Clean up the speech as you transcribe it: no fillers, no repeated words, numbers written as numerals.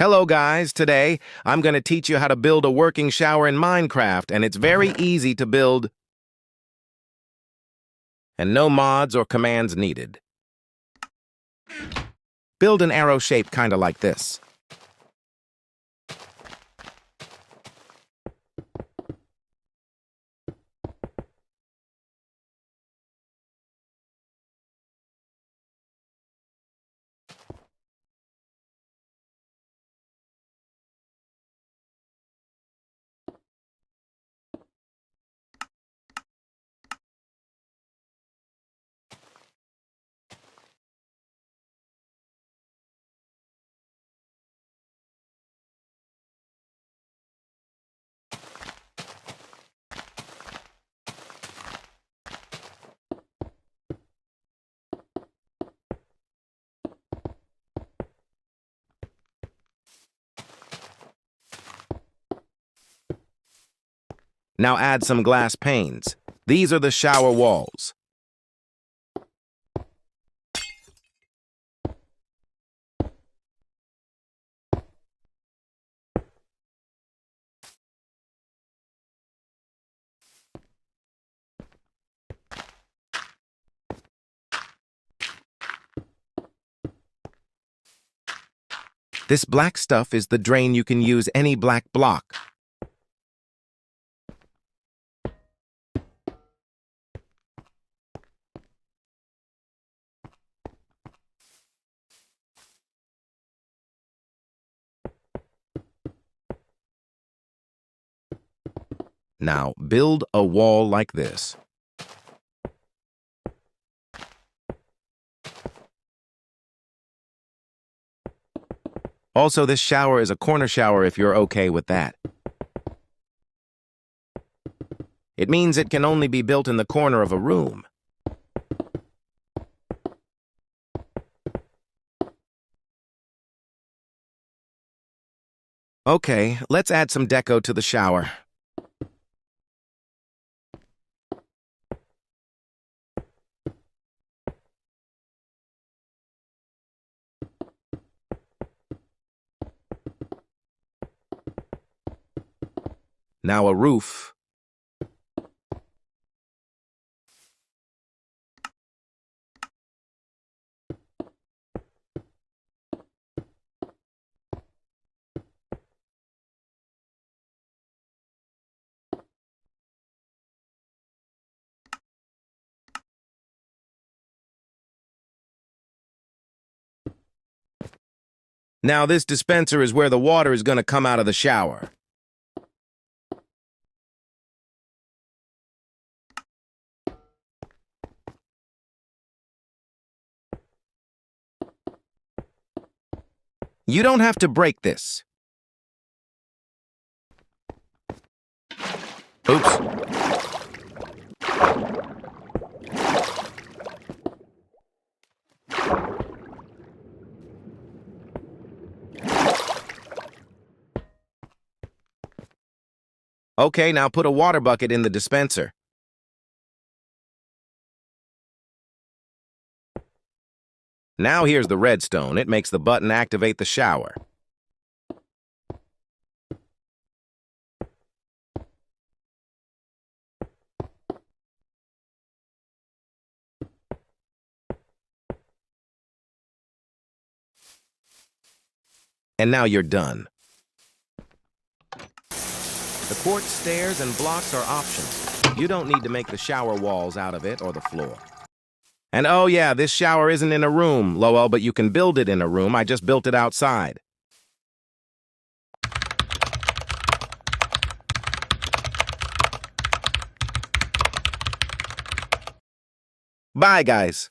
Hello guys, today I'm going to teach you how to build a working shower in Minecraft, and it's very easy to build and no mods or commands needed. Build an arrow shape kinda like this. Now add some glass panes. These are the shower walls. This black stuff is the drain. You can use any black block. Now build a wall like this. Also, this shower is a corner shower if you're okay with that. It means it can only be built in the corner of a room. Okay, let's add some deco to the shower. Now a roof. Now this dispenser is where the water is going to come out of the shower. You don't have to break this. Oops. Okay, now put a water bucket in the dispenser. Now here's the redstone. It makes the button activate the shower. And now you're done. The quartz stairs and blocks are optional. You don't need to make the shower walls out of it or the floor. And oh yeah, this shower isn't in a room, Lowell, but you can build it in a room. I just built it outside. Bye, guys.